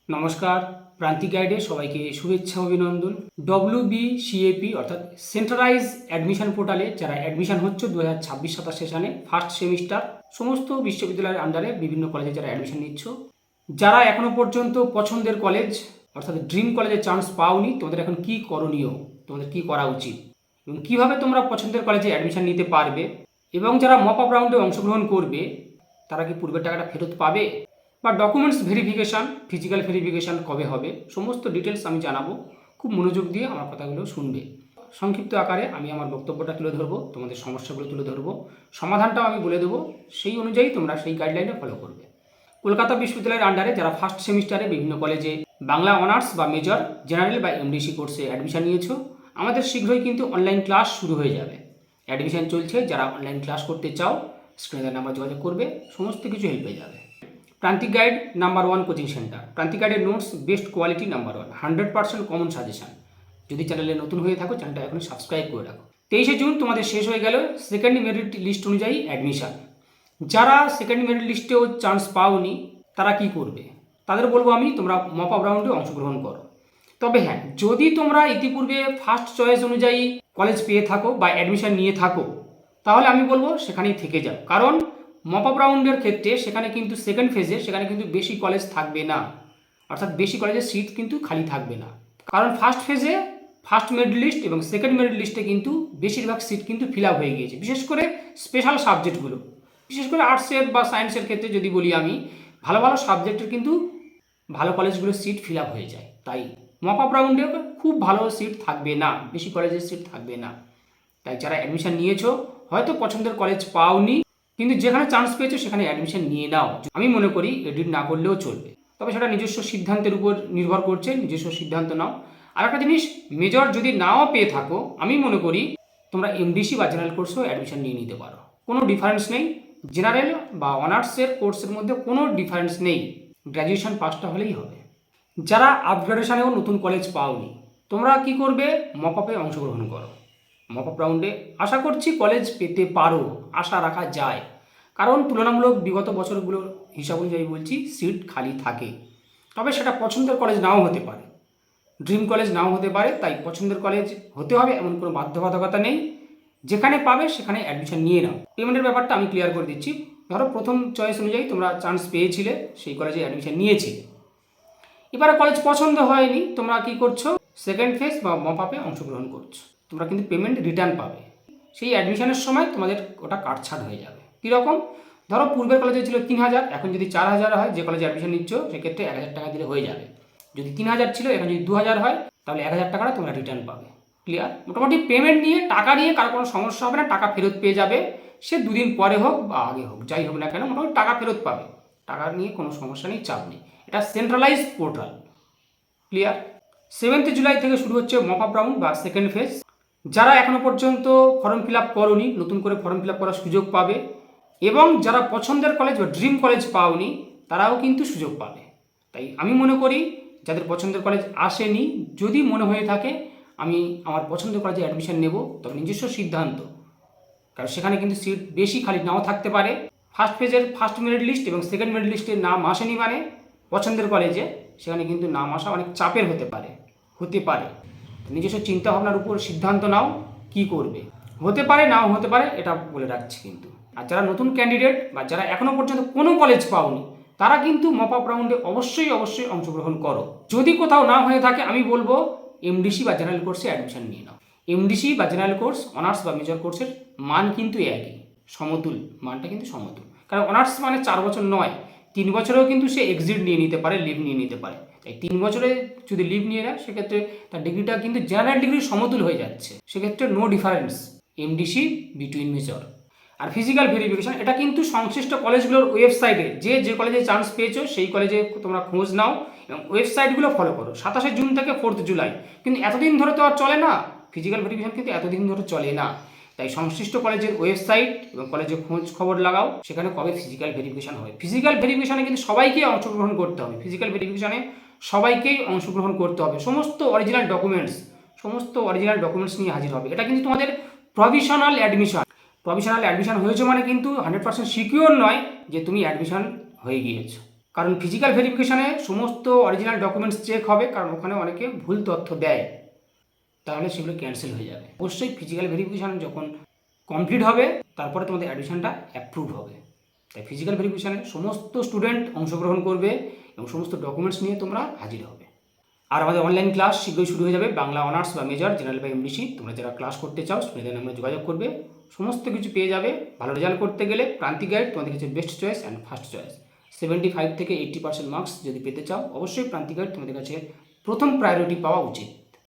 নমস্কার, প্রান্তিক গাইডে সবাইকে শুভেচ্ছা অভিনন্দন। WBCAP অর্থাৎ সেন্ট্রালাইজ অ্যাডমিশন পোর্টালে যারা অ্যাডমিশন হচ্ছে 2026-27 সেশনে ফার্স্ট সেমিস্টার সমস্ত বিশ্ববিদ্যালয়ের আন্ডারে বিভিন্ন কলেজে যারা অ্যাডমিশন নিচ্ছ, যারা এখনও পর্যন্ত পছন্দের কলেজ অর্থাৎ ড্রিম কলেজে চান্স পাওনি, তোমাদের এখন কি করণীয়, তোমাদের কি করা উচিত এবং কীভাবে তোমরা পছন্দের কলেজে অ্যাডমিশন নিতে পারবে, এবং যারা মপ আপ রাউন্ডে অংশগ্রহণ করবে তারা কি পূর্বের টাকাটা ফেরত পাবে, বা ডকুমেন্টস ভেরিফিকেশান, ফিজিক্যাল ভেরিফিকেশান কবে হবে, সমস্ত ডিটেলস আমি জানাবো। খুব মনোযোগ দিয়ে আমার কথাগুলো শুনবে। সংক্ষিপ্ত আকারে আমি আমার বক্তব্যটা তুলে ধরবো, তোমাদের সমস্যাগুলো তুলে ধরবো, সমাধানটাও আমি বলে দেবো। সেই অনুযায়ী তোমরা সেই গাইডলাইনে ফলো করবে। কলকাতা বিশ্ববিদ্যালয়ের আন্ডারে যারা ফার্স্ট সেমিস্টারে বিভিন্ন কলেজে বাংলা অনার্স বা মেজর, জেনারেল বা এমডিসি কোর্সে অ্যাডমিশন নিয়েছো, আমাদের শীঘ্রই কিন্তু অনলাইন ক্লাস শুরু হয়ে যাবে। অ্যাডমিশন চলছে, যারা অনলাইন ক্লাস করতে চাও স্ক্রিনে নাম্বার যোগাযোগ করবে, সমস্ত কিছু হেল্প হয়ে যাবে। প্রান্তিক গাইড নাম্বার 1 কোচিং সেন্টার, প্রান্তিক গাইডের notes best quality number 1, 100% common suggestion. যদি চ্যানেলে নতুন হয়ে থাকো চ্যানেলটা এখন সাবস্ক্রাইব করে রাখো। 23শে জুন তোমাদের শেষ হয়ে গেল সেকেন্ড মেরিট লিস্ট অনুযায়ী অ্যাডমিশন। যারা সেকেন্ড মেরিট লিস্টেও চান্স পাওনি তারা কি করবে, তাদের বলবো আমি, তোমরা মপ আপ রাউন্ডে অংশগ্রহণ করো। তবে হ্যাঁ, যদি তোমরা ইতিপূর্বে ফার্স্ট চয়েস অনুযায়ী কলেজ পেয়ে থাকো বা অ্যাডমিশন নিয়ে থাকো, তাহলে আমি বলবো সেখানেই থেকে যাও। কারণ মপ আপ রাউন্ডের ক্ষেত্রে সেখানে কিন্তু সেকেন্ড ফেজে সেখানে কিন্তু বেশি কলেজ থাকবে না, অর্থাৎ বেশি কলেজের সিট কিন্তু খালি থাকবে না। কারণ ফার্স্ট ফেজে ফার্স্ট মেরিট লিস্ট এবং সেকেন্ড মেরিট লিস্টে কিন্তু বেশিরভাগ সিট কিন্তু ফিল আপ হয়ে গিয়েছে, বিশেষ করে স্পেশাল সাবজেক্টগুলো, বিশেষ করে আর্টসের বা সায়েন্সের ক্ষেত্রে যদি বলি আমি, ভালো ভালো সাবজেক্টের কিন্তু ভালো কলেজগুলোর সিট ফিল আপ হয়ে যায়। তাই মপ আপ রাউন্ডে খুব ভালো সিট থাকবে না, বেশি কলেজের সিট থাকবে না। তাই যারা অ্যাডমিশন নিয়েছো, হয়তো পছন্দের কলেজ পাওনি, কিন্তু যেখানে চান্স পেয়েছো সেখানে অ্যাডমিশন নিয়ে নাও। আমি মনে করি এডিট না করলেও চলবে, তবে সেটা নিজস্ব সিদ্ধান্তের উপর নির্ভর করছে, নিজস্ব সিদ্ধান্ত নাও। আর একটা জিনিস, মেজর যদি নাও পেয়ে থাকো, আমি মনে করি তোমরা এমডিসি বা জেনারেল কোর্সেও অ্যাডমিশন নিয়ে নিতে পারো। কোনো ডিফারেন্স নেই, জেনারেল বা অনার্সের কোর্সের মধ্যে কোনো ডিফারেন্স নেই, গ্র্যাজুয়েশন পাসটা হলেই হবে। যারা আপগ্রেডেশনেও নতুন কলেজ পাওনি, তোমরা কি করবে, মপ আপে অংশগ্রহণ করো। মপ আপ রাউন্ডে আশা করছি কলেজ পেতে পারো, আশা রাখা যায়। কারণ তুলনামূলক বিগত বছরগুলোর হিসাব অনুযায়ী বলছি, সিট খালি থাকে। তবে সেটা পছন্দের কলেজ নাও হতে পারে, ড্রিম কলেজ নাও হতে পারে। তাই পছন্দের কলেজ হতে হবে এমন কোনো বাধ্যবাধকতা নেই, যেখানে পাবে সেখানে অ্যাডমিশন নিয়ে নাও। পেমেন্টের ব্যাপারটা আমি ক্লিয়ার করে দিচ্ছি। ধরো প্রথম চয়েস অনুযায়ী তোমরা চান্স পেয়েছিলে, সেই কলেজে অ্যাডমিশন নিয়েছিলে, এবারে কলেজ পছন্দ হয়নি, তোমরা কি করছো, সেকেন্ড ফেজ বা মপ আপে অংশগ্রহণ করছো, তোমরা কিন্তু পেমেন্ট রিটার্ন পাবে। সেই অ্যাডমিশনের সময় তোমাদের ওটা কাটছাট হয়ে যাবে। কীরকম, ধরো পূর্বের কলেজে ছিল 3000, এখন যদি 4000 হয়, যে কলেজে অ্যাডমিশন নিচ্ছ সেক্ষেত্রে 1000 টাকা দিলে হয়ে যাবে। যদি 3000 ছিল, এখন যদি 2000 হয়, তাহলে 1000 টাকাটা তোমরা রিটার্ন পাবে। ক্লিয়ার? মোটামুটি পেমেন্ট নিয়ে, টাকা নিয়ে কারো কোনো সমস্যা হবে না, টাকা ফেরত পেয়ে যাবে। সে দুদিন পরে হোক বা আগে হোক, যাই হোক না কেন, মোটামুটি টাকা ফেরত পাবে। টাকা নিয়ে কোনো সমস্যা নেই, চাপ নেই। এটা সেন্ট্রালাইজ পোর্টাল। ক্লিয়ার? 7 জুলাই থেকে শুরু হচ্ছে মপ আপ রাউন্ড বা সেকেন্ড ফেজ। যারা এখনও পর্যন্ত ফর্ম ফিল আপ করোনি, নতুন করে ফর্ম ফিল আপ করার সুযোগ পাবে। এবং যারা পছন্দের কলেজ বা ড্রিম কলেজ পাওনি, তারাও কিন্তু সুযোগ পাবে। তাই আমি মনে করি যাদের পছন্দের কলেজ আসেনি, যদি মনে হয়ে থাকে আমি আমার পছন্দের কলেজে অ্যাডমিশন নেব, তবে নিজস্ব সিদ্ধান্ত। কারণ সেখানে কিন্তু সিট বেশি খালি নাও থাকতে পারে। ফার্স্ট ফেজের ফার্স্ট মেরিট লিস্ট এবং সেকেন্ড মেরিট লিস্টের নাম আসেনি মানে পছন্দের কলেজে, সেখানে কিন্তু নাম আসা অনেক চাপের হতে পারে। নিজস্ব চিন্তাভাবনার উপর সিদ্ধান্ত নাও, কি করবে। হতে পারে নাও হতে পারে, এটা বলে রাখছি কিন্তু। আর যারা নতুন ক্যান্ডিডেট বা যারা এখনও পর্যন্ত কোনো কলেজ পাওনি, তারা কিন্তু মপ আপ রাউন্ডে অবশ্যই অংশগ্রহণ করো। যদি কোথাও না হয়ে থাকে, আমি বলবো এমডিসি বা জেনারেল কোর্সে অ্যাডমিশন নিয়ে নাও। এমডিসি বা জেনারেল কোর্স, অনার্স বা মেজর কোর্সের মান কিন্তু একই, সমতুল, মানটা কিন্তু সমতুল। কারণ অনার্স মানে 4 বছর নয়, 3 বছরেও কিন্তু সে এক্সিট নিয়ে নিতে পারে, লিভ নিয়ে নিতে পারে। তাই 3 বছরে যদি লিভ নিয়ে নেয়, সেক্ষেত্রে তার ডিগ্রিটা কিন্তু জেনারেল ডিগ্রির সমতুল হয়ে যাচ্ছে। সেক্ষেত্রে no difference MDC between major. আর ফিজিক্যাল ভেরিফিকেশন, এটা কিন্তু সংশ্লিষ্ট কলেজগুলোর ওয়েবসাইটে, যে কলেজে চান্স পেয়েছো সেই কলেজে তোমরা খোঁজ নাও এবং ওয়েবসাইটগুলো ফলো করো। 27শে জুন থেকে 4 জুলাই, কিন্তু এতদিন ধরে তো আর চলে না, ফিজিক্যাল ভেরিফিকেশন কিন্তু এতদিন ধরে চলে না। তাই সংশ্লিষ্ট কলেজের ওয়েবসাইট এবং কলেজে খোঁজ খবর লাগাও, সেখানে কবে ফিজিক্যাল ভেরিফিকেশন হবে। ফিজিক্যাল ভেরিফিকেশনে কিন্তু সবাইকেই অংশগ্রহণ করতে হবে। ফিজিক্যাল ভেরিফিকেশনে সবাইকেই অংশগ্রহণ করতে হবে। সমস্ত অরিজিনাল ডকুমেন্টস নিয়ে হাজির হবে। এটা কিন্তু তোমাদের প্রভিশনাল অ্যাডমিশন হয়েছে মানে কিন্তু 100% সিকিউর নয় যে তুমি অ্যাডমিশন হয়ে গিয়েছো। কারণ ফিজিক্যাল ভেরিফিকেশানে সমস্ত অরিজিনাল ডকুমেন্টস চেক হবে, কারণ ওখানে অনেকে ভুল তথ্য দেয়, তাহলে সেগুলো ক্যান্সেল হয়ে যাবে। অবশ্যই ফিজিক্যাল ভেরিফিকেশান যখন কমপ্লিট হবে তারপরে তোমাদের অ্যাডমিশনটা অ্যাপ্রুভ হবে। তাই ফিজিক্যাল ভেরিফিকেশানে সমস্ত স্টুডেন্ট অংশগ্রহণ করবে এবং সমস্ত ডকুমেন্টস নিয়ে তোমরা হাজির হবে। আর আমাদের অনলাইন ক্লাস শীঘ্রই শুরু হয়ে যাবে, বাংলা অনার্স বা মেজর, জেনারেল বা এমডিসি। তোমরা যারা ক্লাস করতে চাও স্টুডেন্টদের নামে যোগাযোগ করবে, সমস্ত কিছু পেয়ে যাবে। ভালো রেজাল্ট করতে গেলে প্রান্তিক গাইড তোমাদের কাছে best choice and first choice. 75 থেকে 80% মার্কস যদি পেতে চাও, অবশ্যই প্রান্তিক গাইড তোমাদের কাছে প্রথম প্রায়োরিটি পাওয়া উচিত।